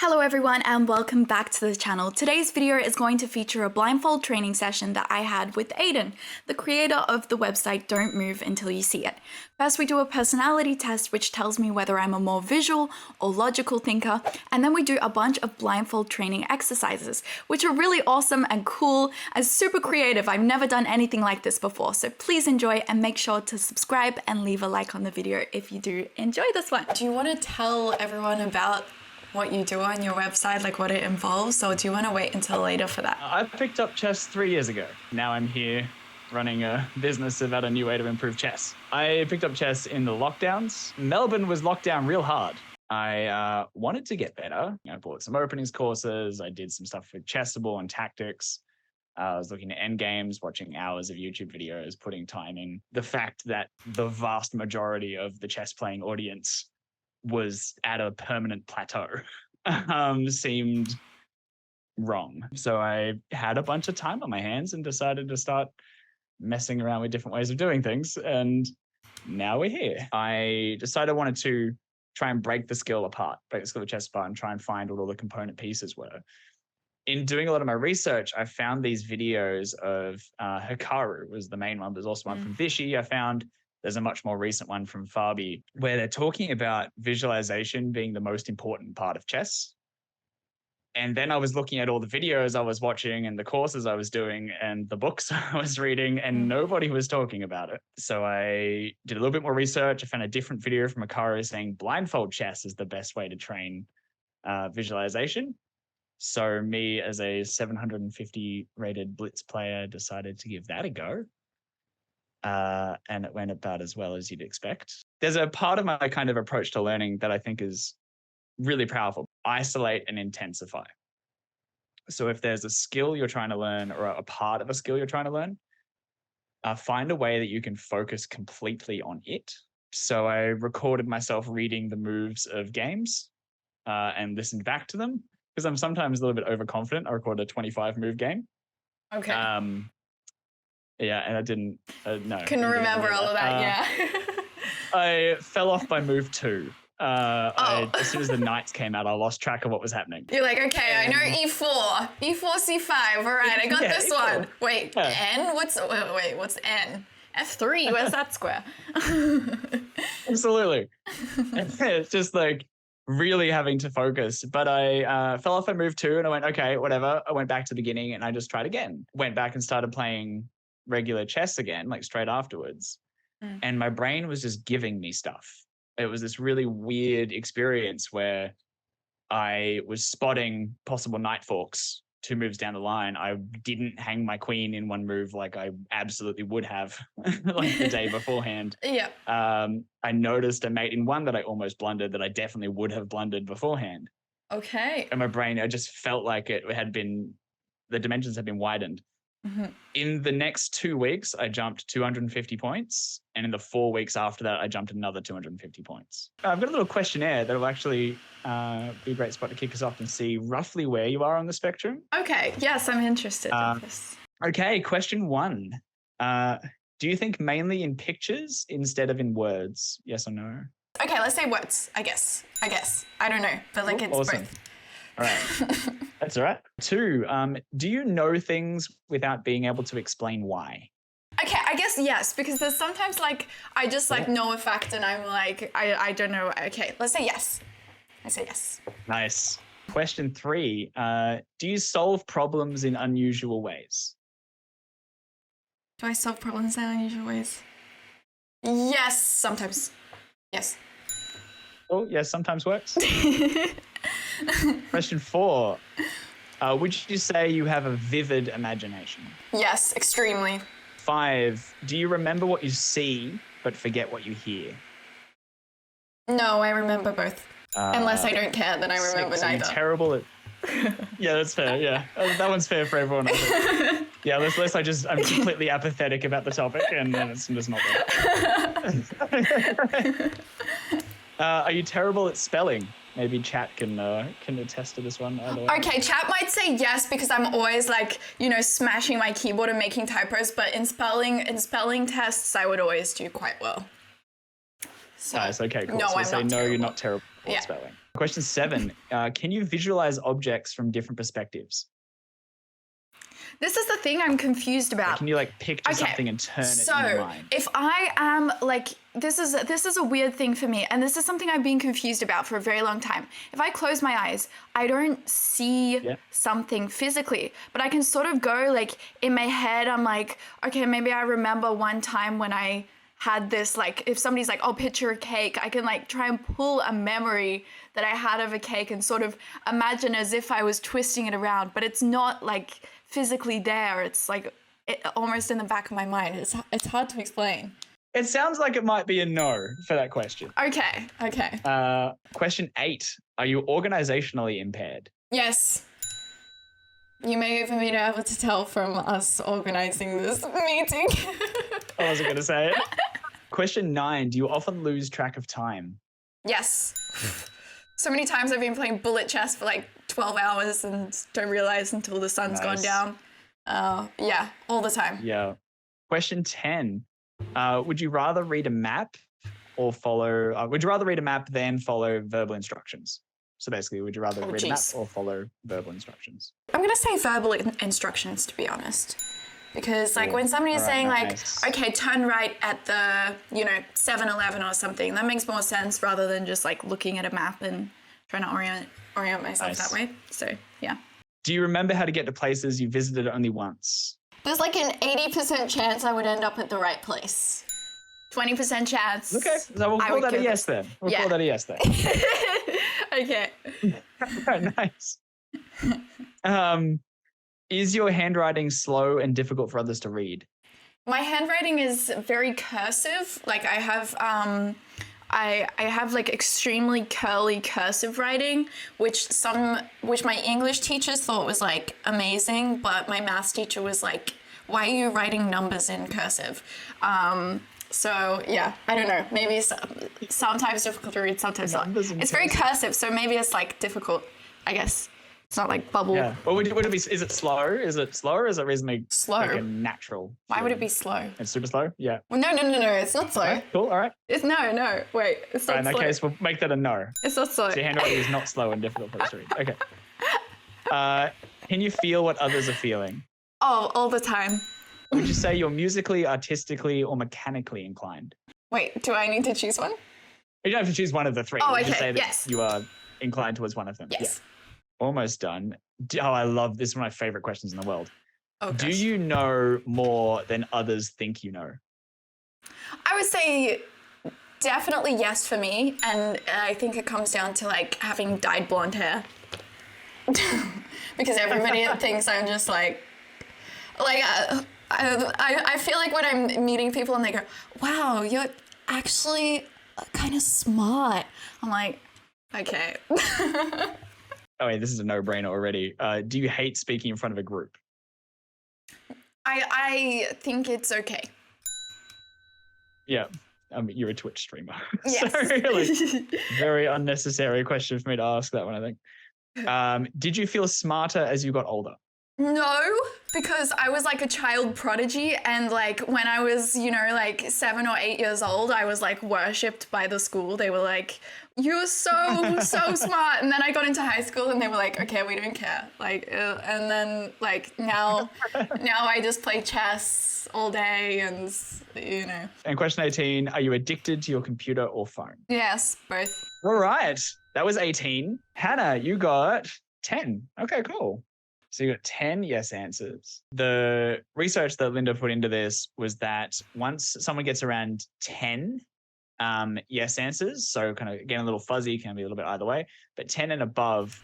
Hello everyone and welcome back to the channel. Today's video is going to feature a blindfold training session that I had with Aiden, the creator of the website Don't Move Until You See It. First we do a personality test which tells me whether I'm a more visual or logical thinker, and then we do a bunch of blindfold training exercises which are really awesome and cool and super creative. I've never done anything like this before, so please enjoy and make sure to subscribe and leave a like on the video if you do enjoy this one. Do you want to tell everyone about what you do on your website, like what it involves, or do you want to wait until later for that? I picked up chess 3 years ago. Now I'm here running a business about a new way to improve chess. I picked up chess in the lockdowns. Melbourne was locked down real hard. I wanted to get better. I bought some openings courses. I did some stuff with Chessable and tactics. I was looking at end games, watching hours of YouTube videos, putting time in. The fact that the vast majority of the chess playing audience was at a permanent plateau seemed wrong. So I had a bunch of time on my hands and decided to start messing around with different ways of doing things. And now we're here. I decided I wanted to try and break the skill of chess apart and try and find what all the component pieces were. In doing a lot of my research, I found these videos of Hikaru was the main one. There's also one from Vishy I found. There's a much more recent one from Fabi where they're talking about visualization being the most important part of chess. And then I was looking at all the videos I was watching and the courses I was doing and the books I was reading, and nobody was talking about it. So I did a little bit more research. I found a different video from Hikaru saying blindfold chess is the best way to train visualization. So me, as a 750 rated Blitz player, decided to give that a go. And it went about as well as you'd expect. There's a part of my kind of approach to learning that I think is really powerful. Isolate and intensify. So if there's a skill you're trying to learn or a part of a skill you're trying to learn, find a way that you can focus completely on it. So I recorded myself reading the moves of games and listened back to them because I'm sometimes a little bit overconfident. I recorded a 25 move game. Okay. Yeah, and I didn't, no. Couldn't remember all of that, yeah. I fell off by move 2. As soon as the knights came out, I lost track of what was happening. You're like, okay, I know E4, C5, all right, I got this E4. One. Wait, N? What's N? F3, where's that square? Absolutely. It's just like really having to focus. But I fell off by move 2 and I went, okay, whatever. I went back to the beginning and I just tried again. Went back and started playing regular chess again, like straight afterwards. And my brain was just giving me stuff. It was this really weird experience where I was spotting possible knight forks 2 moves down the line. I didn't hang my queen in one move like I absolutely would have like the day beforehand. Yeah. I noticed a mate in one that I almost blundered that I definitely would have blundered beforehand. Okay. And my brain, I just felt like the dimensions had been widened. In the next 2 weeks, I jumped 250 points. And in the 4 weeks after that, I jumped another 250 points. I've got a little questionnaire that will actually be a great spot to kick us off and see roughly where you are on the spectrum. Okay, yes, I'm interested in this. Okay, question 1. Do you think mainly in pictures instead of in words? Yes or no? Okay, let's say words, I guess. I don't know, but like it's awesome. both. All right. That's all right. 2, do you know things without being able to explain why? Okay, I guess yes, because there's sometimes like I just like know a fact and I'm like, I don't know. Okay, let's say yes. I say yes. Nice. Question 3, do you solve problems in unusual ways? Do I solve problems in unusual ways? Yes, sometimes. Yes. Oh, yes, sometimes works. Question 4. Would you say you have a vivid imagination? Yes, extremely. 5. Do you remember what you see but forget what you hear? No, I remember both. Unless I don't care, then I remember 6. neither. Are you terrible at... Yeah, that's fair, yeah. That one's fair for everyone. Yeah, unless I'm completely apathetic about the topic and then it's just not there. Are you terrible at spelling? Maybe chat can attest to this one. Okay, chat might say yes because I'm always like, smashing my keyboard and making typos, but in spelling tests, I would always do quite well. So, nice, okay, cool. No, so I'm say not no, terrible. You're not terrible at spelling. Question 7. Can you visualize objects from different perspectives? This is the thing I'm confused Like, about. can you like picture something and turn it in your mind? If I am like, this is a weird thing for me, and this is something I've been confused about for a very long time. If I close my eyes, I don't see something physically, but I can sort of go like in my head. I'm like, okay, maybe I remember one time when I had this, like, if somebody's like, oh, picture a cake, I can like try and pull a memory that I had of a cake and sort of imagine as if I was twisting it around, but it's not like physically there. It's like almost in the back of my mind. It's hard to explain. It sounds like it might be a no for that question. Okay. Question 8. Are you organizationally impaired? Yes. You may even be able to tell from us organizing this meeting. I wasn't going to say it. Question 9. Do you often lose track of time? Yes. So many times I've been playing bullet chess for like 12 hours and don't realize until the sun's gone down. Yeah, all the time. Yeah. Question 10. Would you rather read a map or follow... would you rather read a map than follow verbal instructions? So basically, would you rather read a map or follow verbal instructions? I'm going to say verbal instructions, to be honest. Because like when somebody is saying like, okay, turn right at the, 7-Eleven or something, that makes more sense rather than just like looking at a map and trying to orient myself that way. So, yeah. Do you remember how to get to places you visited only once? There's like an 80% chance I would end up at the right place. 20% chance. Okay, so we'll call that a yes then. We'll call that a yes then. Okay. Nice. Is your handwriting slow and difficult for others to read? My handwriting is very cursive. Like I have I have like extremely curly cursive writing, which my English teachers thought was like amazing, but my maths teacher was like, why are you writing numbers in cursive? So yeah, I don't know. Maybe sometimes difficult to read, sometimes not. It's very cursive, so maybe it's like difficult, I guess. It's not like bubble. Yeah. Well, would it be? Is it slow? Is it slow, or is it reasonably slow? Like a natural. Why would it be slow? It's super slow. Yeah. Well, no. It's not slow. Okay, cool. All right. It's no. Wait, it's not slow. In that case, we'll make that a no. It's not slow. So your handwriting is not slow and difficult for us to read. Okay. Can you feel what others are feeling? Oh, all the time. Would you say you're musically, artistically, or mechanically inclined? Wait, do I need to choose one? You don't have to choose one of the three. Oh, Would okay. you say that you are inclined towards one of them? Yes. Yeah. Almost done. Oh, I love this. Is one of my favorite questions in the world. Oh, do you know more than others think you know? I would say definitely yes for me, and I think it comes down to like having dyed blonde hair. Because everybody thinks I'm just like I feel like when I'm meeting people and they go, wow, you're actually kind of smart. I'm like, okay. Oh, wait, this is a no-brainer already. Do you hate speaking in front of a group? I think it's okay. Yeah. You're a Twitch streamer. Yes. So really, very unnecessary question for me to ask that one, I think. Did you feel smarter as you got older? No, because I was like a child prodigy, and like when I was, like 7 or 8 years old, I was like worshipped by the school. They were like, you're so smart. And then I got into high school and they were like, okay, we don't care. Like, and then like now I just play chess all day and, And question 18, are you addicted to your computer or phone? Yes, both. All right. That was 18. Hannah, you got 10. Okay, cool. So you got 10 yes answers. The research that Linda put into this was that once someone gets around 10 yes answers, so kind of again a little fuzzy, can be a little bit either way, but 10 and above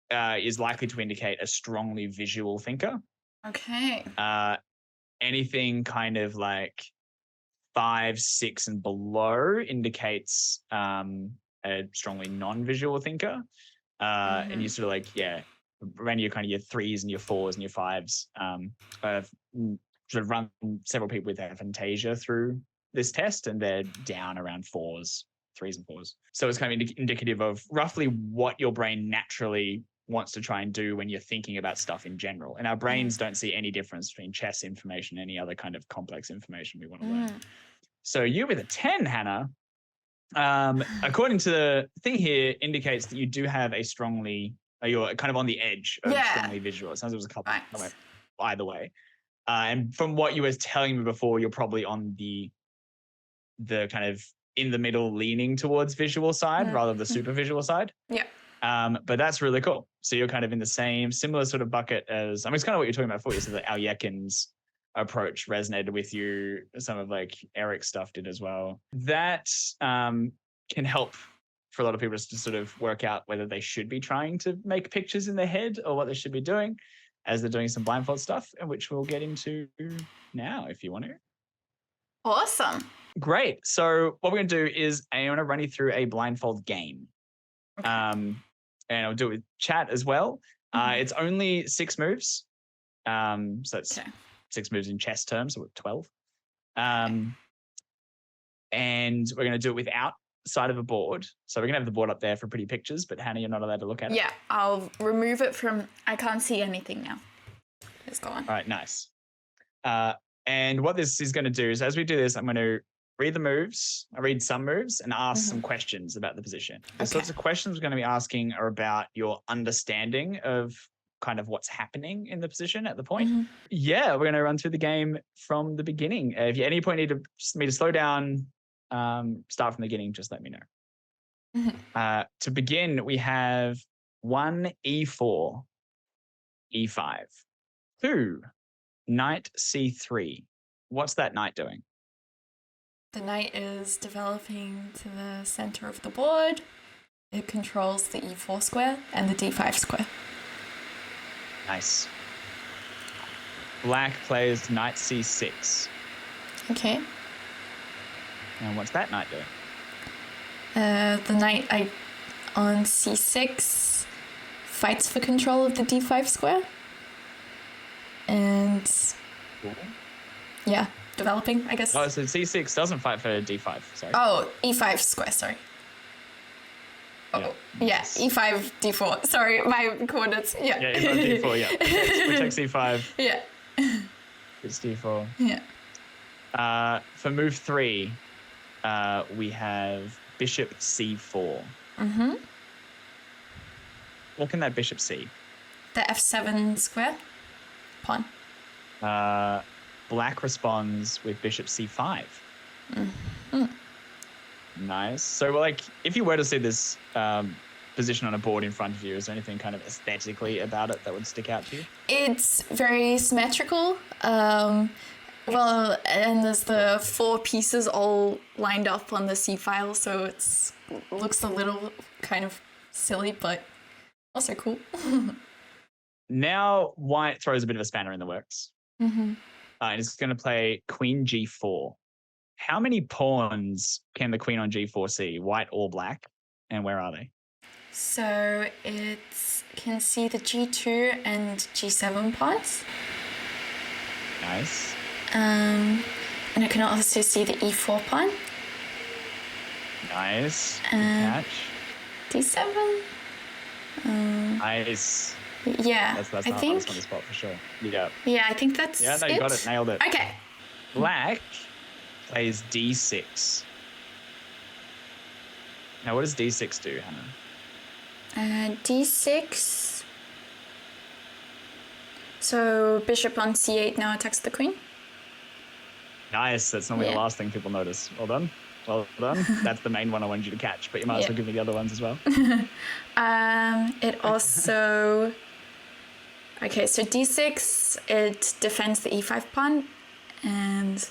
is likely to indicate a strongly visual thinker. Okay. Anything kind of like 5, 6 and below indicates a strongly non-visual thinker. And you sort of like, around your kind of your 3s and your 4s and your 5s. I've sort of run several people with aphantasia through this test, and they're down around 4s, 3s and 4s. So it's kind of indicative of roughly what your brain naturally wants to try and do when you're thinking about stuff in general. And our brains don't see any difference between chess information and any other kind of complex information we want to learn. So you with a 10, Hannah, According to the thing here, indicates that you do have a strongly, you're kind of on the edge of strongly visual. It sounds like there was a couple that went either way. And from what you were telling me before, you're probably on the kind of in the middle, leaning towards visual side rather than the super visual side. Yeah. But that's really cool. So you're kind of in the similar sort of bucket as, I mean, it's kind of what you're talking about before. You said that Alyekin's approach resonated with you. Some of like Eric's stuff did as well. That can help for a lot of people to sort of work out whether they should be trying to make pictures in their head or what they should be doing as they're doing some blindfold stuff, which we'll get into now if you want to. Awesome. Great. So what we're going to do is I'm going to run you through a blindfold game. Okay. And I'll do it with chat as well. It's only 6 moves. So that's 6 moves in chess terms, so we're 12. And we're going to do it without side of a board. So we're going to have the board up there for pretty pictures, but Hannah, you're not allowed to look at it. Yeah, I'll remove it from, I can't see anything now. It's gone. All right, nice. And what this is going to do is as we do this, I'm going to read the moves. I read some moves and ask some questions about the position. The sorts of questions we're going to be asking are about your understanding of kind of what's happening in the position at the point. Yeah, we're going to run through the game from the beginning. If you at any point need me to slow down, start from the beginning, just let me know. To begin, we have 1 E4, E5, 2 Knight C3. What's that knight doing? The knight is developing to the center of the board. It controls the E4 square and the D5 square. Nice. Black plays Knight C6. Okay. And what's that knight doing? The knight on C6 fights for control of the D5 square. And yeah, developing, I guess. Oh, so C6 doesn't fight for D5, sorry. Oh, E5 square, sorry. Oh, yeah, E5, D4. Sorry, my coordinates. Yeah. Yeah, E5, D4, yeah. Protects E5. Yeah. It's D4. Yeah. For move 3, we have bishop C4. What can that bishop see? The F7 square pawn. Black responds with bishop C5. Nice. So, like, if you were to see this position on a board in front of you, is there anything kind of aesthetically about it that would stick out to you? It's very symmetrical. Well, and there's the 4 pieces all lined up on the C file, so it looks a little kind of silly, but also cool. Now, white throws a bit of a spanner in the works. And it's going to play queen G4. How many pawns can the queen on G4 see, white or black, and where are they? So it can see the G2 and G7 pawns. Nice. And it can also see the E4 pawn. Nice. Catch. D7. Nice. Yeah, that's I not think. on the spot for sure. Yeah. Yeah, I think that's. Yeah, no, you got it. Nailed it. Okay. Black plays D6. Now, what does D6 do, Hannah? D6. So bishop on C8 now attacks the queen. Nice. That's normally the last thing people notice. Well done. Well done. That's the main one I wanted you to catch, but you might as well give me the other ones as well. It also... Okay, so D6, it defends the E5 pawn, and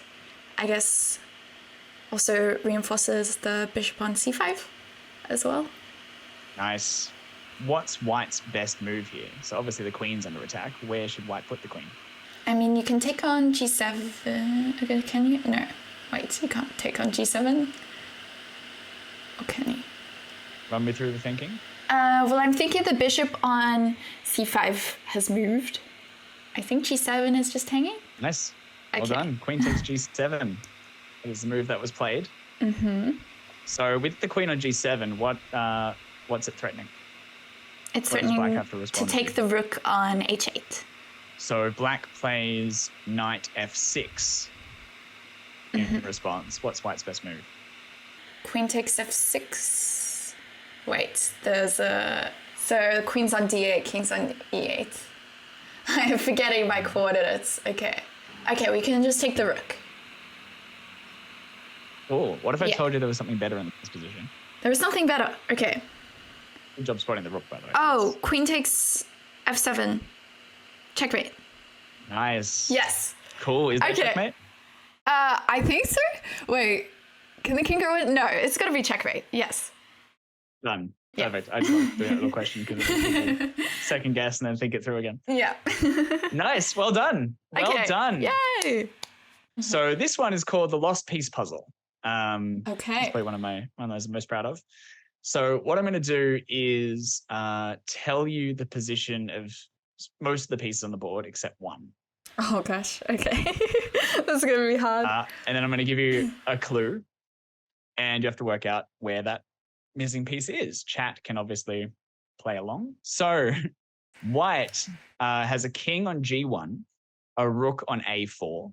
I guess also reinforces the bishop on C5 as well. Nice. What's white's best move here? So obviously the queen's under attack. Where should white put the queen? I mean, you can take on G7. Okay, can you? No. Wait, you can't take on G7. Or can you? Run me through the thinking. Well, I'm thinking the bishop on C5 has moved. I think G7 is just hanging. Nice. Well done. Queen takes G7. That was the move that was played. So with the queen on G7, what's it threatening? It's threatening to take the rook on H8. So black plays knight F6 in response. What's white's best move? Queen takes f6. Wait, there's a... So queen's on d8, king's on e8. I'm forgetting my coordinates. Okay. Okay, we can just take the rook. Oh, what if I told you there was something better in this position? There was something better. Okay. Good job spotting the rook, by the way. Oh, queen takes f7. Checkmate. Nice. Yes. Cool. Is that checkmate? I think so. Wait, can the king go in? No, it's got to be checkmate. Yes. Done. Yeah. Perfect. I just want to do that little question because second guess and then think it through again. Yeah. Nice. Well done. Well done. Yay. So this one is called the Lost Piece Puzzle. Okay. It's probably one of those I'm most proud of. So what I'm going to do is tell you the position of most of the pieces on the board except one. Oh gosh. Okay. That's going to be hard. And then I'm going to give you a clue, and you have to work out where that missing piece is. Chat can obviously play along. So white has a king on g1, a rook on a4,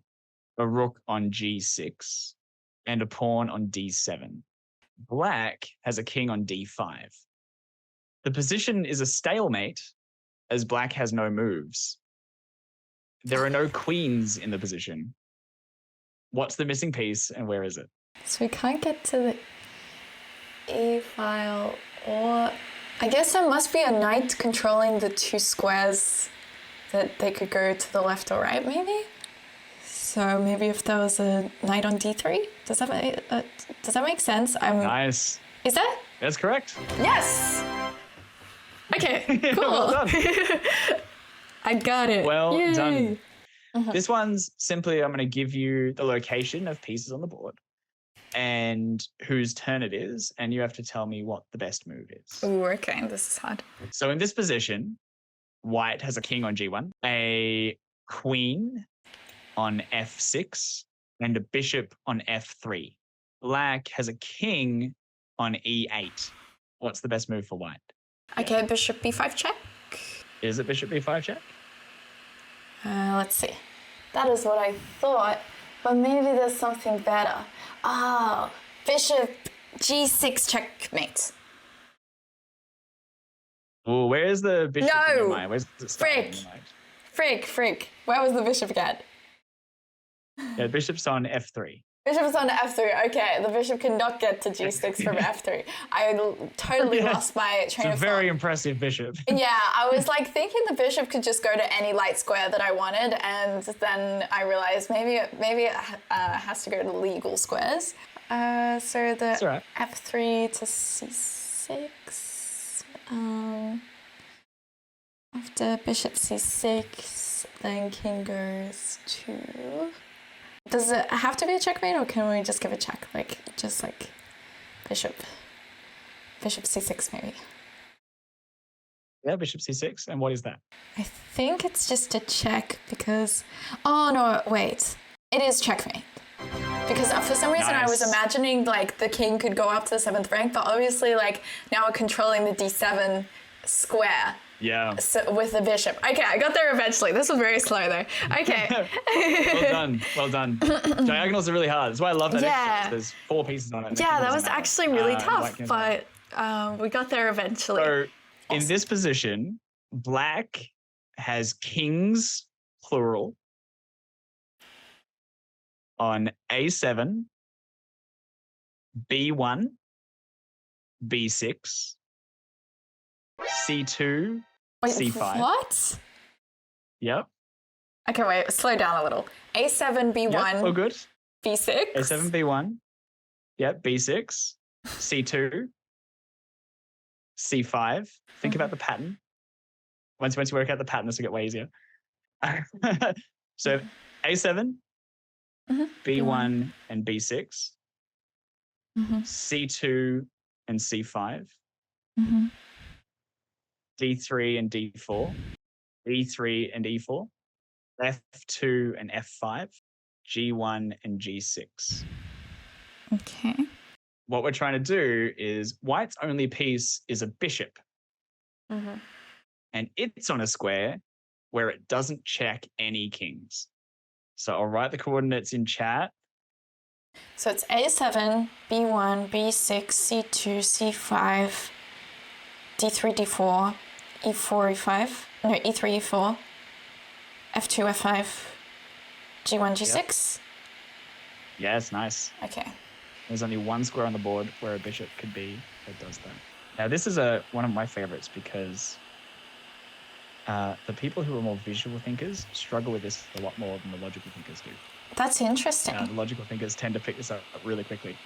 a rook on g6, and a pawn on d7. Black has a king on d5. The position is a stalemate as black has no moves. There are no queens in the position. What's the missing piece and where is it? So we can't get to the A file, or I guess there must be a knight controlling the two squares that they could go to the left or right, maybe? So maybe if there was a knight on d3, does that make sense? Nice. Is that? That's correct. Yes. Okay. Cool. Well done. I got it. Well Yay. done. This one's simply I'm going to give you the location of pieces on the board and whose turn it is, and you have to tell me what the best move is. Ooh, okay. This is hard. So in this position, white has a king on g1, a queen on f6, and a bishop on f3. Black has a king on e8. What's the best move for white? Okay, bishop b5 check. Is it bishop b5 check? Let's see. That is what I thought, but maybe there's something better. Oh, bishop g6 checkmate. Oh, where's the bishop in your mind? Where's the star in your mind? Freak. Where was the bishop again? Yeah, bishop's on f3. Bishop's on f3. Okay, the bishop cannot get to g6 from f3. I totally lost my train of thought. It's a very impressive bishop. Yeah, I was like thinking the bishop could just go to any light square that I wanted, and then I realized maybe it has to go to legal squares. So the right. f3 to c6. After bishop c6, then king goes to... Does it have to be a checkmate, or can we just give a check? Just bishop c6 maybe. Yeah, bishop c6. And what is that? I think it's just a check because... Oh, no, wait. It is checkmate. Because for some reason I was imagining the king could go up to the 7th rank, but obviously now we're controlling the d7 square. Yeah. So, with the bishop. Okay, I got there eventually. This was very slow though. Okay. Well done. Diagonals are really hard. That's why I love that. Yeah. There's 4 pieces on it. Yeah, that was actually really tough, but we got there eventually. So in this position, black has kings, plural, on a7, b1, b6, c2, Wait, c5. What? Yep. Okay, wait, slow down a little. A7, B1, Yep, all good. B6. A7, B1. Yep, B6, C2, C5. Think about the pattern. Once you work out the pattern, this will get way easier. So A7, B1 and B6, C2 and C5, D3 and D4, E3 and E4, F2 and F5, G1 and G6. Okay. What we're trying to do is white's only piece is a bishop. And it's on a square where it doesn't check any kings. So I'll write the coordinates in chat. So it's A7, B1, B6, C2, C5, D3, D4, E4, E5, no, E3, E4, F2, F5, G1, G6. Yes, nice. Okay. There's only one square on the board where a bishop could be that does that. Now, this is one of my favorites because the people who are more visual thinkers struggle with this a lot more than the logical thinkers do. That's interesting. The logical thinkers tend to pick this up really quickly,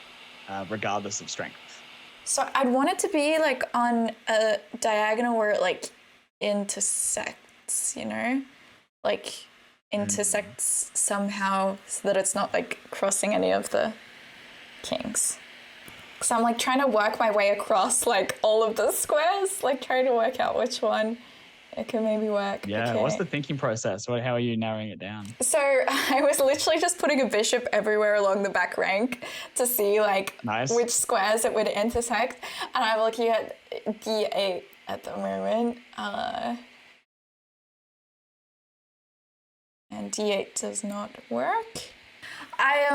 regardless of strength. So I'd want it to be like on a diagonal where it like intersects, you know? Like intersects somehow so that it's not like crossing any of the kings. Because I'm like trying to work my way across like all of the squares, like trying to work out which one it can maybe work. Yeah, okay. What's the thinking process? How are you narrowing it down? So I was literally just putting a bishop everywhere along the back rank to see like which squares it would intersect. And I'm looking at D8 at the moment. And D8 does not work. I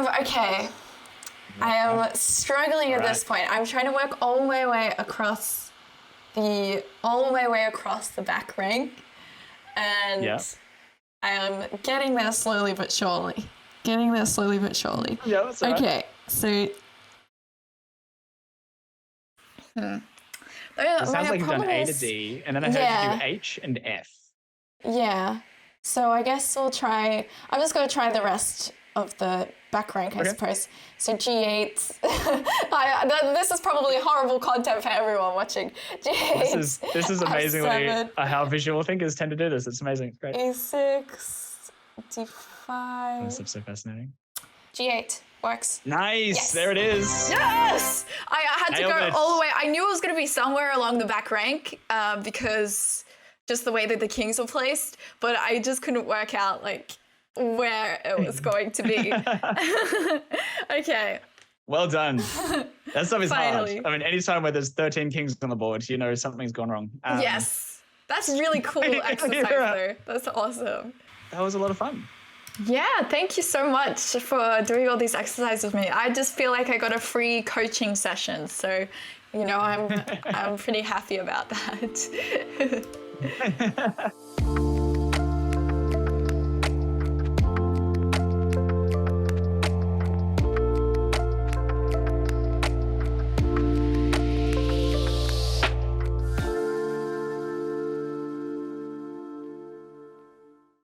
am struggling at this point. I'm trying to work all my way across the back rank, and I am getting there slowly but surely. Yeah, that's all right. Okay, so it sounds like you've done A to D, and then I heard you do H and F. Yeah. So I guess I'm just going to try the rest of the back rank, I suppose. So G8. This is probably horrible content for everyone watching. G8. This is amazingly how visual thinkers tend to do this. It's amazing. It's great. A6, D5. This is so fascinating. G8 works. Nice. Yes. There it is. Yes. I had to go all the way. I knew it was going to be somewhere along the back rank because just the way that the kings were placed, but I just couldn't work out like where it was going to be. Okay. Well done. That stuff is hard. I mean, anytime where there's 13 kings on the board, you know something's gone wrong. Yes. That's really cool exercise though. That's awesome. That was a lot of fun. Yeah, thank you so much for doing all these exercises with me. I just feel like I got a free coaching session, so you know I'm pretty happy about that.